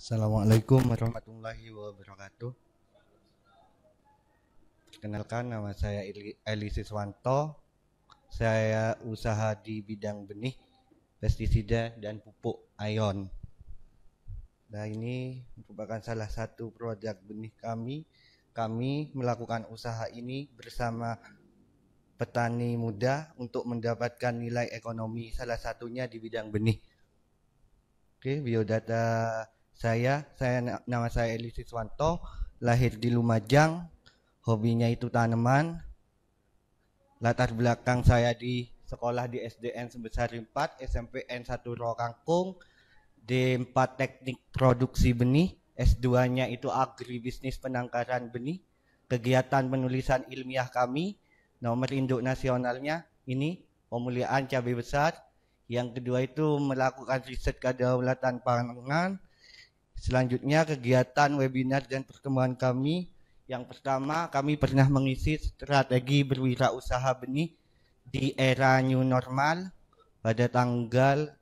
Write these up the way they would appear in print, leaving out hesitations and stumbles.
Assalamualaikum warahmatullahi wabarakatuh. Perkenalkan, nama saya Eli Siswanto. Saya usaha di bidang benih, pestisida, dan pupuk ion. Nah, ini merupakan salah satu produk benih kami. Kami melakukan usaha ini bersama petani muda untuk mendapatkan nilai ekonomi, salah satunya di bidang benih. Oke, biodata nama saya Eli Siswanto, lahir di Lumajang, hobinya itu tanaman. Latar belakang saya di sekolah di SDN Sebesari 4, SMPN 1 Rokangkung, D4 Teknik Produksi Benih, S2-nya itu Agribisnis Penangkaran Benih. Kegiatan penulisan ilmiah kami, nomor induk nasionalnya ini pemuliaan cabai besar. Yang kedua itu melakukan riset kedaulatan pangan. Selanjutnya kegiatan webinar dan pertemuan kami. Yang pertama, kami pernah mengisi strategi berwirausaha benih di era new normal pada tanggal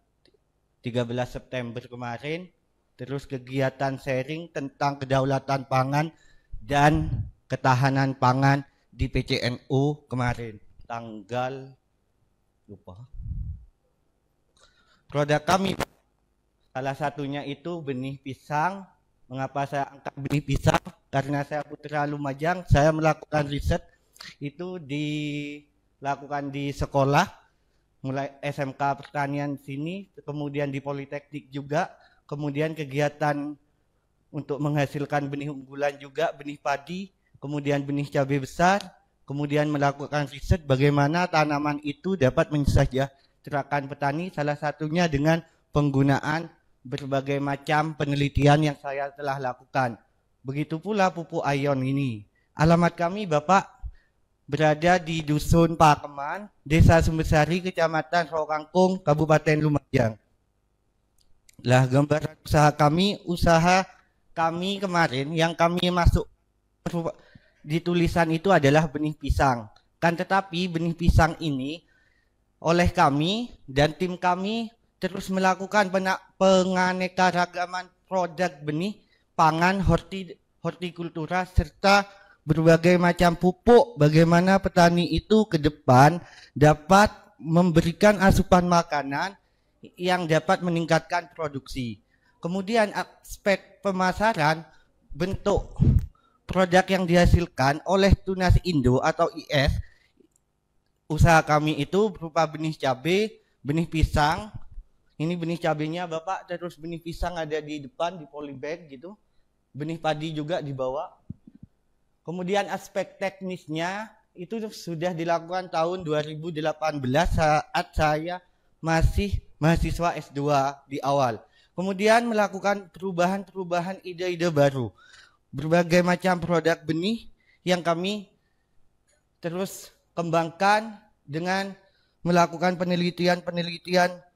13 September kemarin. Terus kegiatan sharing tentang kedaulatan pangan dan ketahanan pangan di PCNU kemarin tanggal lupa. Produk kami salah satunya itu benih pisang. Mengapa saya angkat benih pisang? Karena saya putra Lumajang, saya melakukan riset itu dilakukan di sekolah, mulai SMK Pertanian sini, kemudian di Politeknik juga, kemudian kegiatan untuk menghasilkan benih unggulan juga, benih padi, kemudian benih cabai besar, kemudian melakukan riset bagaimana tanaman itu dapat mensejahterakan petani, salah satunya dengan penggunaan berbagai macam penelitian yang saya telah lakukan. Begitu pula pupuk ion ini. Alamat kami Bapak berada di Dusun Pakeman, Desa Sumbesari, Kecamatan Rokangkung, Kabupaten Lumajang. Lah, gambaran usaha kami kemarin yang kami masuk di tulisan itu adalah benih pisang. Kan tetapi benih pisang ini oleh kami dan tim kami terus melakukan penganekaragaman produk benih pangan, hortikultura, serta berbagai macam pupuk, bagaimana petani itu ke depan dapat memberikan asupan makanan yang dapat meningkatkan produksi. Kemudian aspek pemasaran, bentuk produk yang dihasilkan oleh Tunas Indo atau IS, usaha kami itu berupa benih cabai, benih pisang. Ini benih cabenya Bapak, terus benih pisang ada di depan di polybag gitu. Benih padi juga di bawah. Kemudian aspek teknisnya itu sudah dilakukan tahun 2018 saat saya masih mahasiswa S2 di awal. Kemudian melakukan perubahan ide-ide baru. Berbagai macam produk benih yang kami terus kembangkan dengan melakukan penelitian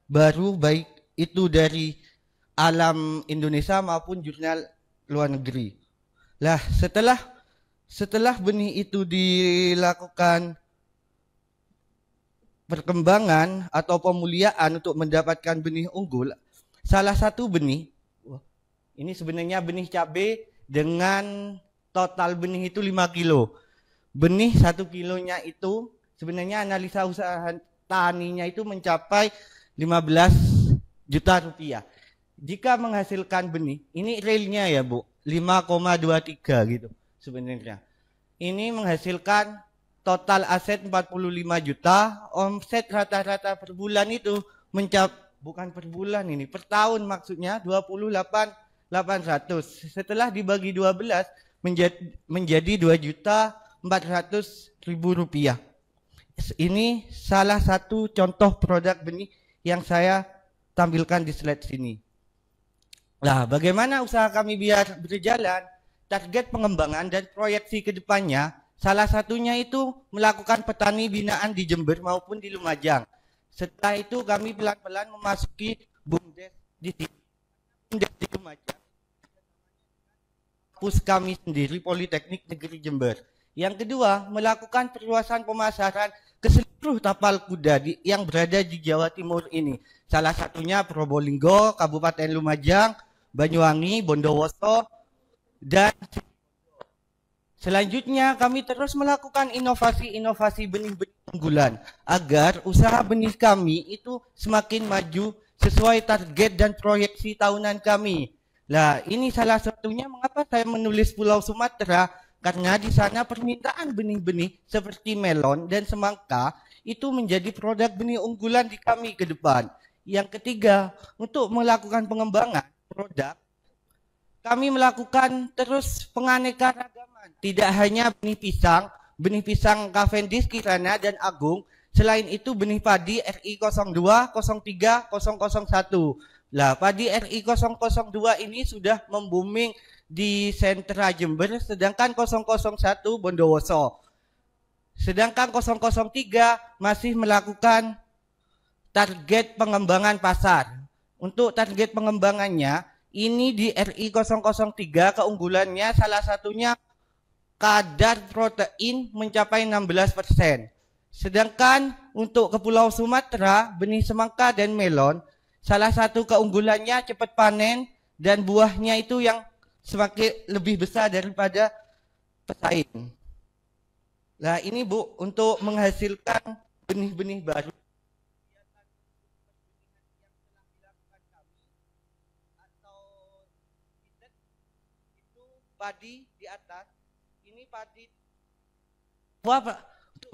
baru, baik itu dari alam Indonesia maupun jurnal luar negeri. Lah, setelah benih itu dilakukan perkembangan atau pemuliaan untuk mendapatkan benih unggul, salah satu benih, ini sebenarnya benih cabai dengan total benih itu 5 kilo. Benih 1 kilonya itu sebenarnya analisa usaha taninya itu mencapai 15 juta rupiah. Jika menghasilkan benih, ini realnya ya Bu, 5,23 gitu sebenarnya. Ini menghasilkan total aset 45 juta, omset rata-rata per bulan itu bukan per bulan ini, per tahun maksudnya 28.800. Setelah dibagi 12 menjadi 2.400.000 rupiah. Ini salah satu contoh produk benih yang saya tampilkan di slide sini. Nah, bagaimana usaha kami biar berjalan? Target pengembangan dan proyeksi ke depannya, salah satunya itu melakukan petani binaan di Jember maupun di Lumajang. Setelah itu kami pelan-pelan memasuki BUMDes di Lumajang. Kampus kami sendiri, Politeknik Negeri Jember. Yang kedua, melakukan perluasan pemasaran ke seluruh tapal kuda yang berada di Jawa Timur ini. Salah satunya Probolinggo, Kabupaten Lumajang, Banyuwangi, Bondowoso, dan selanjutnya kami terus melakukan inovasi-inovasi benih-benih unggulan agar usaha benih kami itu semakin maju sesuai target dan proyeksi tahunan kami. Nah, ini salah satunya mengapa saya menulis Pulau Sumatera, karena di sana permintaan benih-benih seperti melon dan semangka itu menjadi produk benih unggulan di kami ke depan. Yang ketiga, untuk melakukan pengembangan produk, kami melakukan terus penganeka-ragaman. Tidak hanya benih pisang Cavendish, Kirana, dan Agung. Selain itu benih padi RI 02, 03, 001. Lah, padi RI 002 ini sudah membooming di sentra Jember, sedangkan 001 Bondowoso. Sedangkan 003 masih melakukan target pengembangan pasar. Untuk target pengembangannya, ini di RI 003 keunggulannya salah satunya kadar protein mencapai 16%. Sedangkan untuk ke Pulau Sumatera, benih semangka dan melon, salah satu keunggulannya cepat panen dan buahnya itu yang semakin lebih besar daripada pesaing. Nah, ini Bu, untuk menghasilkan benih-benih baru padi di atas, ini padi untuk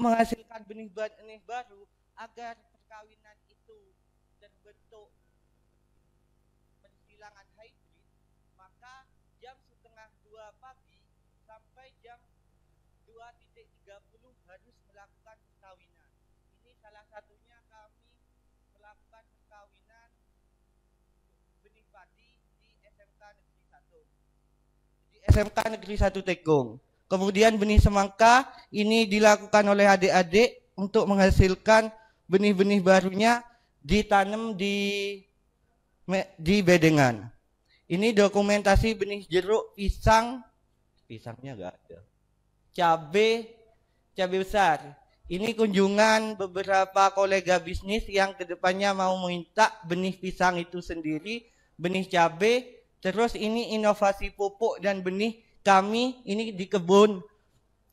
menghasilkan benih-benih baru agar perkawinan itu terbentuk persilangan hybrid, maka jam setengah 2 pagi sampai jam 2.30 harus melakukan perkawinan. Ini salah satunya kami melakukan perkawinan benih padi di SMK Negeri 1. Di SMK Negeri 1 Tekong. Kemudian benih semangka ini dilakukan oleh adik-adik untuk menghasilkan benih-benih barunya ditanam di bedengan. Ini dokumentasi benih jeruk, pisangnya enggak ada. Cabai besar. Ini kunjungan beberapa kolega bisnis yang kedepannya mau minta benih pisang itu sendiri, benih cabai. Terus ini inovasi pupuk dan benih kami ini di kebun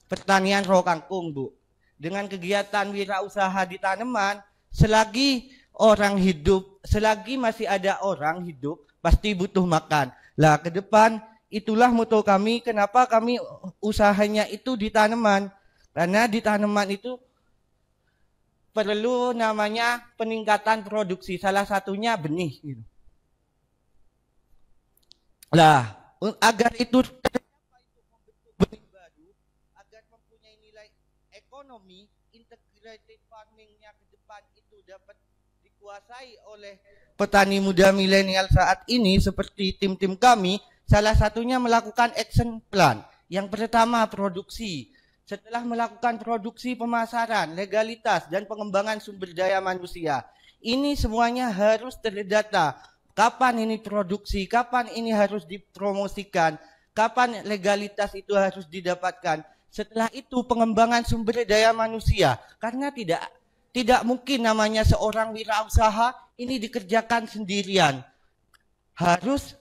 pertanian Rawa Kangkung, Bu. Dengan kegiatan wirausaha di tanaman, selagi masih ada orang hidup, pasti butuh makan. Lah, ke depan itulah moto kami, kenapa kami usahanya itu di tanaman. Karena di tanaman itu perlu namanya peningkatan produksi, salah satunya benih. Lah, agar itu benih baru, agar mempunyai nilai ekonomi, integrated farmingnya ke depan itu dapat dikuasai oleh petani muda milenial saat ini seperti tim-tim kami, salah satunya melakukan action plan. Yang pertama produksi. Setelah melakukan produksi, pemasaran, legalitas, dan pengembangan sumber daya manusia, ini semuanya harus terdata. Kapan ini produksi, kapan ini harus dipromosikan, kapan legalitas itu harus didapatkan. Setelah itu pengembangan sumber daya manusia, karena tidak mungkin namanya seorang wirausaha ini dikerjakan sendirian. Harus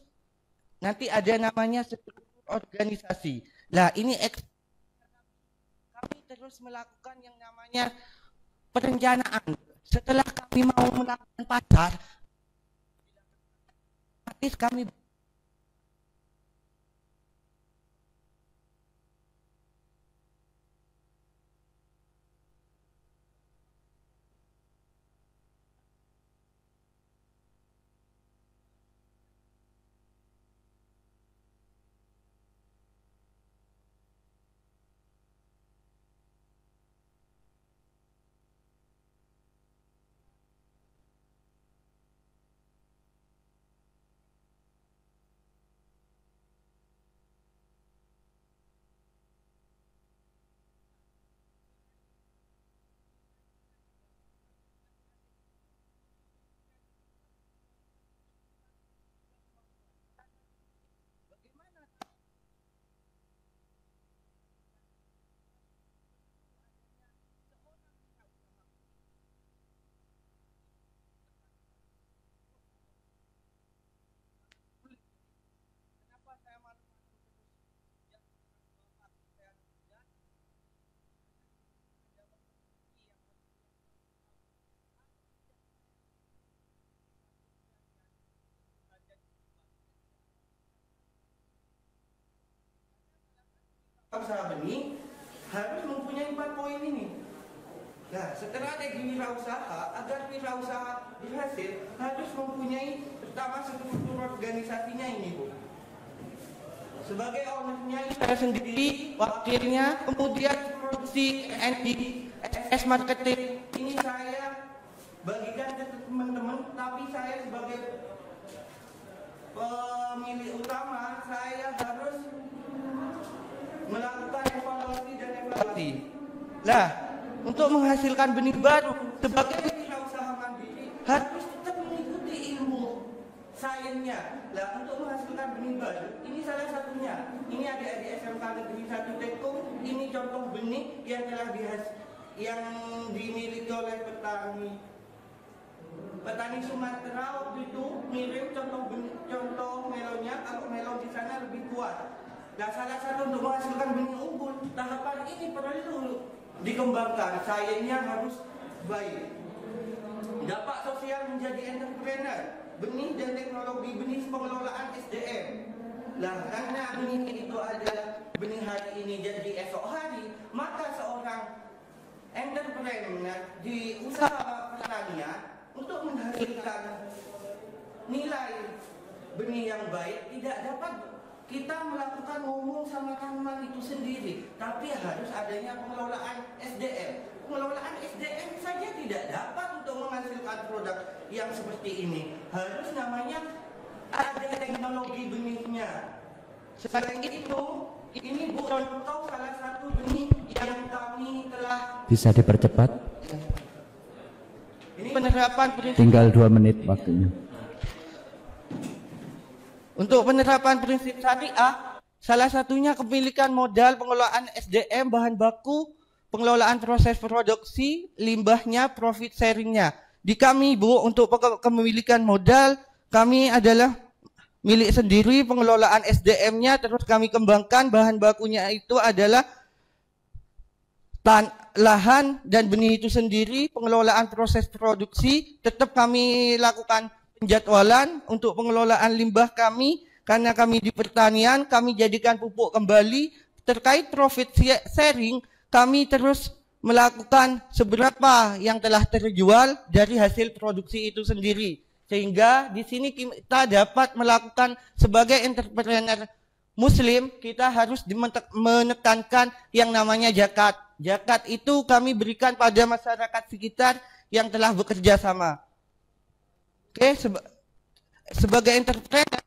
nanti ada namanya struktur organisasi. Lah, ini kami terus melakukan yang namanya perencanaan. Setelah kami mau melakukan pasar, kami usaha benih harus mempunyai 4 poin ini. Nah, strategi wirausaha agar wirausaha berhasil harus mempunyai pertama struktur organisasinya ini, Bu. Sebagai ownernya saya sendiri, wakilnya, kemudian produksi ND, SS marketing ini saya bagikan ke teman-teman, tapi saya sebagai pemilik utama saya harus melakukan evaluasi dan evaluasi. Nah, untuk menghasilkan benih baru sebagai wirausaha mandiri harus tetap mengikuti ilmu sainsnya. Nah, untuk menghasilkan benih baru ini salah satunya. Ini adik-adik SMK Negeri 1 Tekung, ini contoh benih yang telah yang dimiliki oleh petani Sumatera waktu itu mirip contoh melonnya. Kalau melon di sana lebih kuat. Nah, salah satu untuk menghasilkan benih unggul, tahapan ini perlu dikembangkan, sainsnya harus baik. Dampak sosial menjadi entrepreneur, benih dan teknologi benih pengelolaan SDM. Nah, karena benih itu adalah benih hari ini jadi esok hari, maka seorang entrepreneur di usaha pertanian untuk menghasilkan nilai benih yang baik tidak dapat kita melakukan ngomong sama tanaman itu sendiri, tapi harus adanya pengelolaan SDM. Pengelolaan SDM saja tidak dapat untuk menghasilkan produk yang seperti ini. Harus namanya ada teknologi benihnya. Selain itu, ini Bu contoh salah satu benih yang kami telah. Bisa dipercepat? Ini penerapan prinsip. Tinggal 2 menit waktunya. Untuk penerapan prinsip syariah, salah satunya kepemilikan modal, pengelolaan SDM, bahan baku, pengelolaan proses produksi, limbahnya, profit sharingnya. Di kami, Bu, untuk kepemilikan modal, kami adalah milik sendiri, pengelolaan SDM-nya, terus kami kembangkan, bahan bakunya itu adalah lahan dan benih itu sendiri, pengelolaan proses produksi, tetap kami lakukan penjadwalan untuk pengelolaan limbah kami, karena kami di pertanian, kami jadikan pupuk kembali. Terkait profit sharing, kami terus melakukan seberapa yang telah terjual dari hasil produksi itu sendiri. Sehingga di sini kita dapat melakukan sebagai entrepreneur Muslim, kita harus menekankan yang namanya zakat. Zakat itu kami berikan pada masyarakat sekitar yang telah bekerja sama. Oke, sebagai entrepreneur,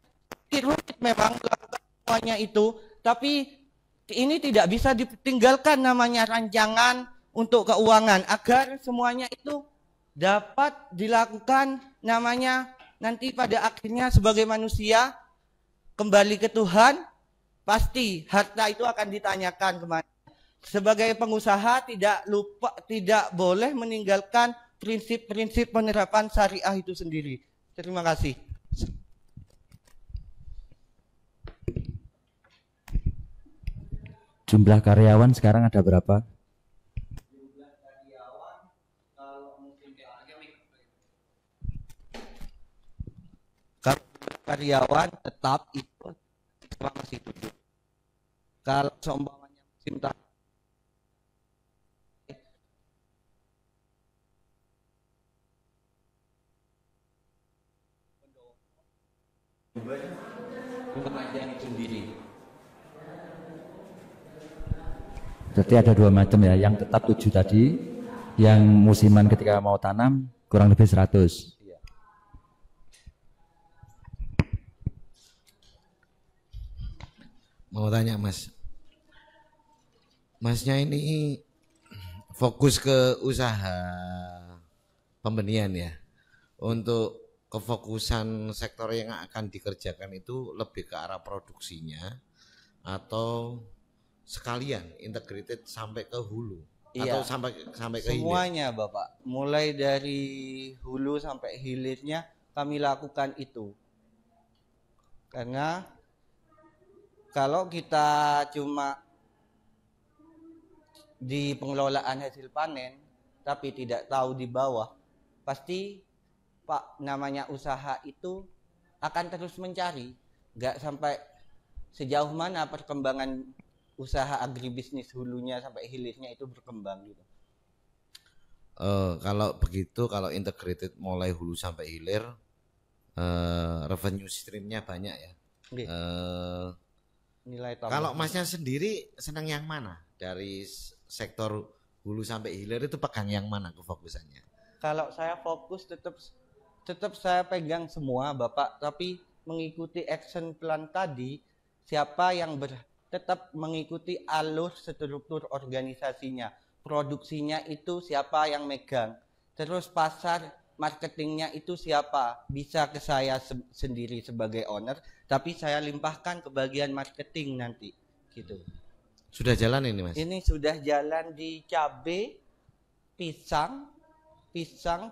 rumit memang melakukan semuanya itu, tapi ini tidak bisa ditinggalkan namanya rancangan untuk keuangan agar semuanya itu dapat dilakukan namanya nanti pada akhirnya sebagai manusia kembali ke Tuhan, pasti harta itu akan ditanyakan kemana. Sebagai pengusaha tidak boleh meninggalkan prinsip-prinsip penerapan syariah itu sendiri. Terima kasih. Jumlah karyawan sekarang ada berapa? Jumlah karyawan kalau mungkin karyawan tetap itu masih 7. Kalau seumpamanya musim tanam pengajian sendiri. Berarti ada 2 macam ya, yang tetap 7 tadi, yang musiman ketika mau tanam kurang lebih 100. Iya. Mau tanya Mas, Masnya ini fokus ke usaha pembenihan ya. Untuk kefokusan sektor yang akan dikerjakan itu lebih ke arah produksinya atau sekalian integrated sampai ke hulu, iya, atau sampai ke hilir? Semuanya Bapak, mulai dari hulu sampai hilirnya kami lakukan itu. Karena kalau kita cuma di pengelolaan hasil panen tapi tidak tahu di bawah, pasti Pak namanya usaha itu akan terus mencari, nggak sampai sejauh mana perkembangan usaha agribisnis hulunya sampai hilirnya itu berkembang gitu. Kalau begitu, kalau integrated mulai hulu sampai hilir, revenue streamnya banyak ya. Oke. Nilai tambah. Kalau masnya sendiri senang yang mana dari sektor hulu sampai hilir itu, pegang yang mana kefokusannya? Kalau saya fokus tetap saya pegang semua Bapak, tapi mengikuti action plan tadi, siapa yang tetap mengikuti alur struktur organisasinya, produksinya itu siapa yang megang, terus pasar marketingnya itu siapa, bisa ke saya sendiri sebagai owner, tapi saya limpahkan ke bagian marketing nanti gitu. Sudah jalan ini Mas? Ini sudah jalan di cabai, pisang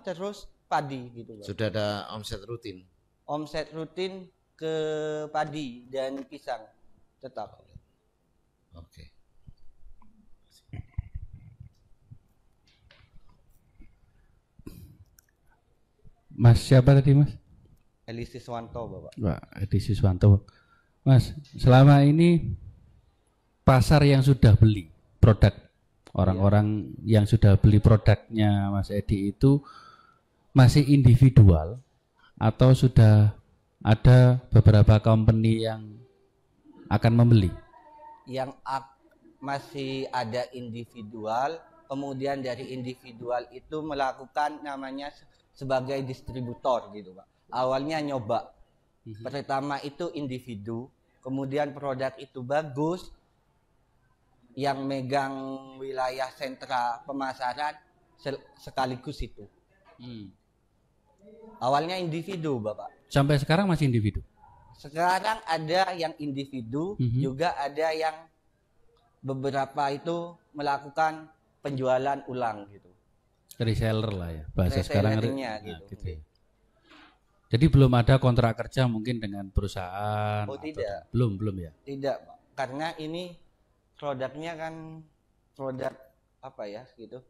terus padi gitu Pak. Sudah ada omset rutin? Omset rutin ke padi dan pisang tetap. Oke. Mas siapa tadi Mas? Eli Siswanto Bapak. Pak Edi Siswanto. Mas, selama ini pasar yang sudah beli produk, orang-orang yang sudah beli produknya Mas Edi itu masih individual atau sudah ada beberapa company yang akan membeli? Yang masih ada individual, kemudian dari individual itu melakukan namanya sebagai distributor gitu Pak. Awalnya nyoba, pertama itu individu, kemudian produk itu bagus, yang megang wilayah sentra pemasaran sekaligus itu. Awalnya individu Bapak. Sampai sekarang masih individu? Sekarang ada yang individu, juga ada yang beberapa itu melakukan penjualan ulang gitu. Reseller lah ya, bahasa sekarang gitu. Gitu ya. Jadi belum ada kontrak kerja mungkin dengan perusahaan? Oh tidak. Belum ya? Tidak Pak, karena ini produknya kan produk apa ya gitu.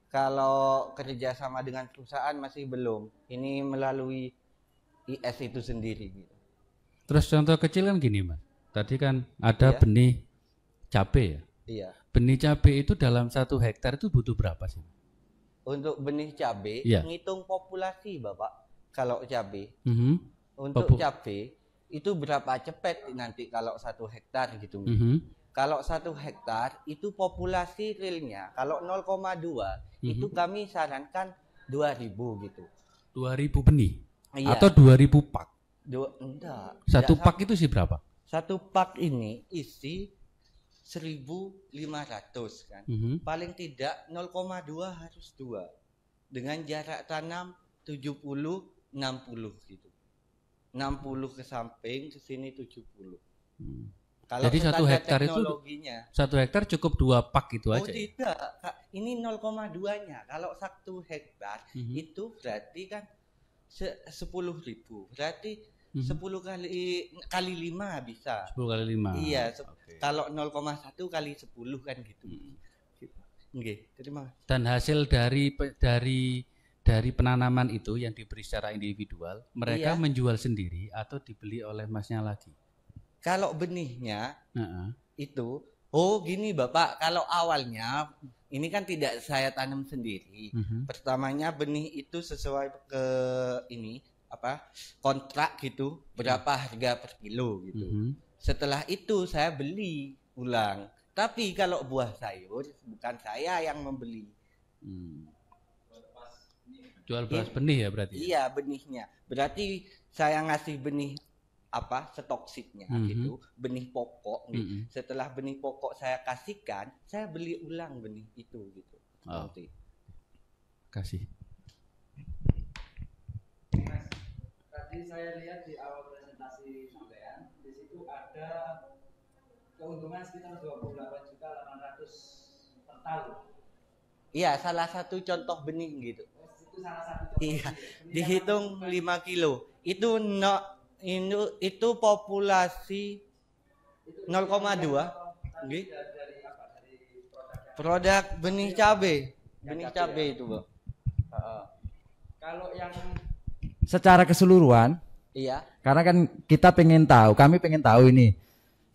Kalau kerja sama dengan perusahaan masih belum. Ini melalui IS itu sendiri gitu. Terus contoh kecil kan gini Mas. Tadi kan ada benih cabai ya. Iya. Benih cabai itu dalam 1 hektar itu butuh berapa sih? Untuk benih cabai, ngitung populasi Bapak. Kalau cabai, untuk cabai itu berapa cepet nanti kalau 1 hektar gitu. Kalau 1 hektar itu populasi realnya, kalau 0,2 itu kami sarankan 2.000 gitu. 2.000 benih? Iya. Atau 2.000 pak? Enggak. 1 pak itu sih berapa? 1 pak ini isi 1.500 kan. Paling tidak 0,2 harus 2. Dengan jarak tanam 70-60 gitu. 60 ke samping, ke sini 70. Kalau jadi 1 hektar itu 1 hektar cukup 2 pak itu aja. Oh tidak, Kak. Ini 0,2-nya. Kalau 1 hektar itu berarti kan 10.000. Berarti 10 kali 5 bisa. 10 kali 5. Iya, kalau 0,1 kali 10 kan gitu. Oke, terima kasih. Dan hasil dari penanaman itu yang diberi secara individual, mereka menjual sendiri atau dibeli oleh Masnya lagi? Kalau benihnya itu, gini Bapak, kalau awalnya ini kan tidak saya tanam sendiri. Pertamanya benih itu sesuai ke kontrak gitu, berapa harga per kilo gitu. Setelah itu saya beli ulang. Tapi kalau buah sayur bukan saya yang membeli. Jual beras benih ya berarti? Iya, benihnya. Berarti saya ngasih benih stok seednya gitu, benih pokok. Setelah benih pokok saya kasihkan, saya beli ulang benih itu gitu. Nanti. Kasih. Tadi saya lihat di awal presentasi sampean, di situ ada keuntungan sekitar 28.800.000 per tahun. Iya, salah satu contoh benih gitu. Itu salah satu contoh. Iya, dihitung 5 kilo. Itu populasi 0,2. Dari apa? Dari produk benih cabai. Benih cabai itu, Bang. Kalau yang Secara keseluruhan, iya. karena kan kita pengen tahu, kami pengen tahu ini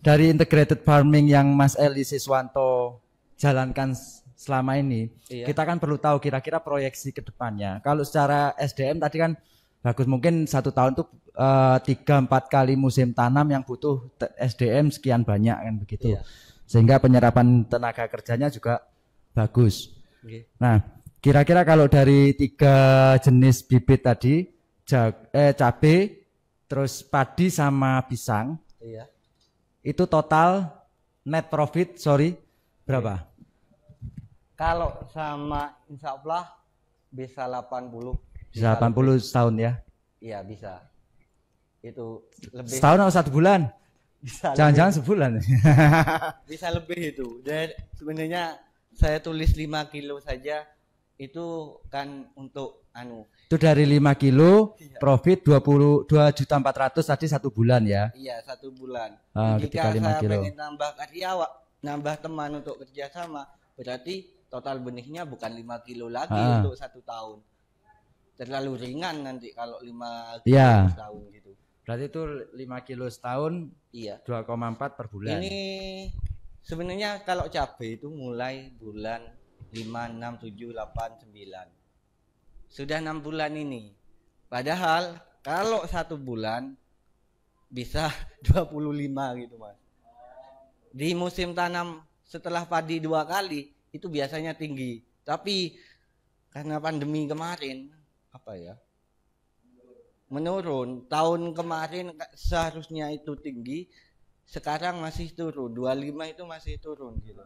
dari integrated farming yang Mas Eli Siswanto jalankan selama ini, Iya. kita kan perlu tahu kira-kira proyeksi ke depannya. Kalau secara SDM tadi kan bagus, mungkin 1 tahun tuh 3-4 kali musim tanam yang butuh SDM sekian banyak kan begitu. Iya. Sehingga penyerapan tenaga kerjanya juga bagus. Oke. Nah, kira-kira kalau dari 3 jenis bibit tadi, cabai, terus padi sama pisang, Iya. itu total net profit, berapa? Kalau sama insya Allah bisa 80. Bisa 80 setahun ya? Iya bisa. Itu lebih. Setahun atau 1 bulan? Bisa Jangan-jangan sebulan. bisa lebih itu. Dan sebenarnya saya tulis 5 kilo saja itu kan untuk Itu dari 5 kilo, Iya. profit 22.400.000 tadi 1 bulan ya? iya 1 bulan. Ketika Jika 5 saya kilo. pengen nambah karyawan, nambah teman untuk kerjasama, berarti total benihnya bukan 5 kilo lagi untuk 1 tahun. Terlalu ringan nanti kalau 5 kilo Iya. setahun gitu. Berarti itu 5 kilo setahun, Iya. 2,4 per bulan. Ini sebenarnya kalau cabai itu mulai bulan 5, 6, 7, 8, 9. Sudah 6 bulan ini. Padahal kalau 1 bulan bisa 25 gitu Mas. Di musim tanam setelah padi 2 kali itu biasanya tinggi. Tapi karena pandemi kemarin menurun. Tahun kemarin seharusnya itu tinggi, sekarang masih turun. 25 itu masih turun gitu.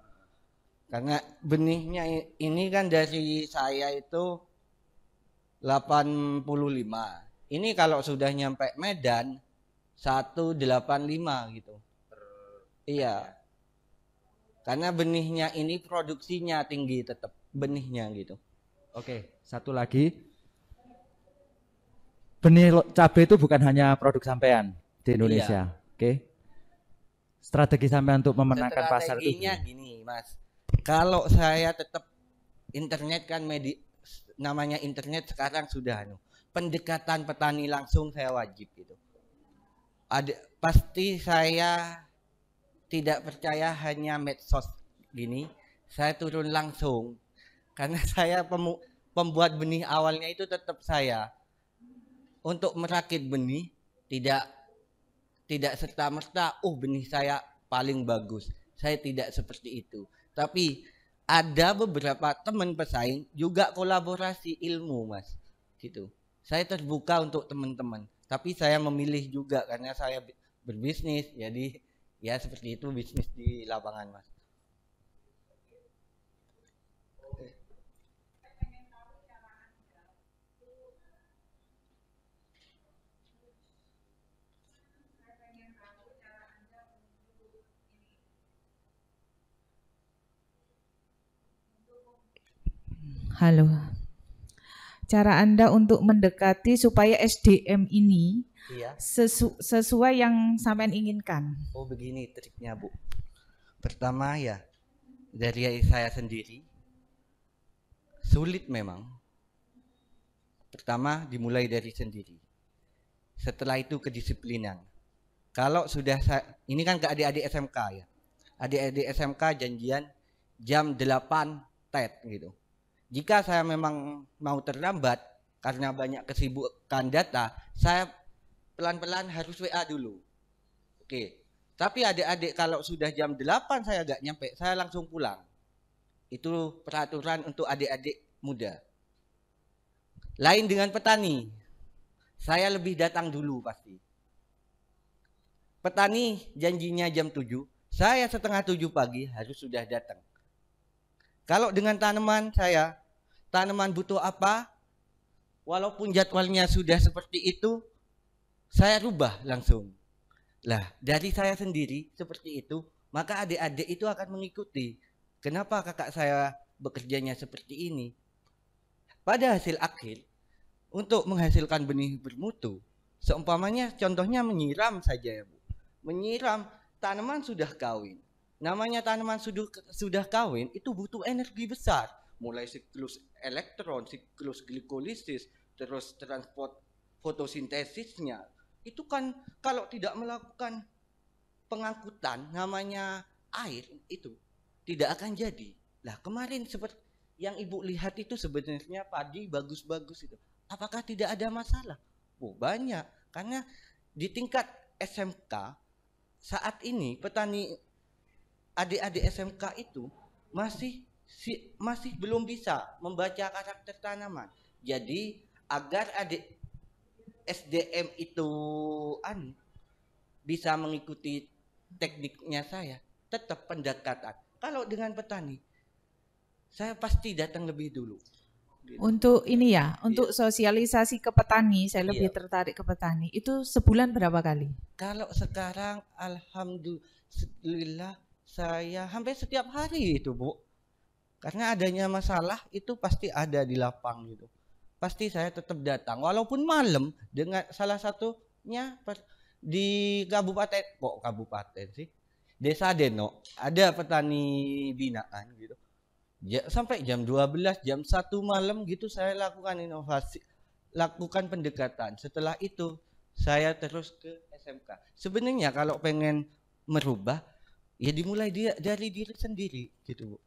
Karena benihnya ini kan dari saya itu 85. Ini kalau sudah nyampe Medan 185 gitu. Iya. Karena benihnya ini produksinya tinggi tetap benihnya gitu. Oke, satu lagi. Benih cabai itu bukan hanya produk sampean di Indonesia. Oke. Strategi sampean untuk memenangkan pasar itu. Strateginya gini, Mas. Kalau saya tetap internet kan namanya internet sekarang sudah pendekatan petani langsung saya wajib gitu. Pasti saya tidak percaya hanya medsos gini, saya turun langsung karena saya pembuat benih awalnya itu tetap saya untuk merakit benih tidak serta-merta benih saya paling bagus. Saya tidak seperti itu. Tapi ada beberapa teman pesaing juga kolaborasi ilmu, Mas. Gitu. Saya terbuka untuk teman-teman, tapi saya memilih juga karena saya berbisnis. Jadi ya seperti itu bisnis di lapangan, Mas. Halo. Cara Anda untuk mendekati supaya SDM ini Iya. sesuai yang sampean inginkan. Oh begini triknya Bu. Pertama ya dari saya sendiri sulit memang. Pertama dimulai dari sendiri. Setelah itu kedisiplinan. Kalau sudah ini kan ke adik-adik SMK ya. Adik-adik SMK janjian jam 8 TET gitu. Jika saya memang mau terlambat karena banyak kesibukan data, saya pelan-pelan harus WA dulu. Oke. Tapi adik-adik kalau sudah jam 8 saya agak nyampe, saya langsung pulang. Itu peraturan untuk adik-adik muda. Lain dengan petani. Saya lebih datang dulu pasti. Petani janjinya jam 7, saya setengah 7 pagi harus sudah datang. Kalau dengan tanaman tanaman butuh apa, walaupun jadwalnya sudah seperti itu, saya rubah langsung. Lah, dari saya sendiri seperti itu, maka adik-adik itu akan mengikuti. Kenapa kakak saya bekerjanya seperti ini? Pada hasil akhir, untuk menghasilkan benih bermutu, seumpamanya contohnya menyiram saja ya Bu. Menyiram tanaman sudah kawin. Namanya tanaman sudah kawin itu butuh energi besar, mulai siklus elektron, siklus glikolisis, terus transport fotosintesisnya. Itu kan kalau tidak melakukan pengangkutan namanya air itu tidak akan jadi. Lah kemarin seperti yang Ibu lihat itu sebenarnya padi bagus-bagus itu. Apakah tidak ada masalah? Oh, banyak. Karena di tingkat SMK saat ini petani adik-adik SMK itu masih belum bisa membaca karakter tanaman. Jadi agar adik SDM itu bisa mengikuti tekniknya saya, tetap pendekatan. Kalau dengan petani, saya pasti datang lebih dulu. Gitu. Untuk ini ya, untuk sosialisasi ke petani, saya lebih tertarik ke petani. Itu sebulan berapa kali? Kalau sekarang alhamdulillah saya hampir setiap hari itu, Bu. Karena adanya masalah itu pasti ada di lapang gitu. Pasti saya tetap datang walaupun malam dengan salah satunya di kabupaten sih. Desa Deno ada petani binaan gitu. Sampai jam 12, jam 1 malam gitu saya lakukan inovasi, lakukan pendekatan. Setelah itu saya terus ke SMK. Sebenarnya kalau pengen merubah ya dimulai dari diri sendiri gitu, Bu.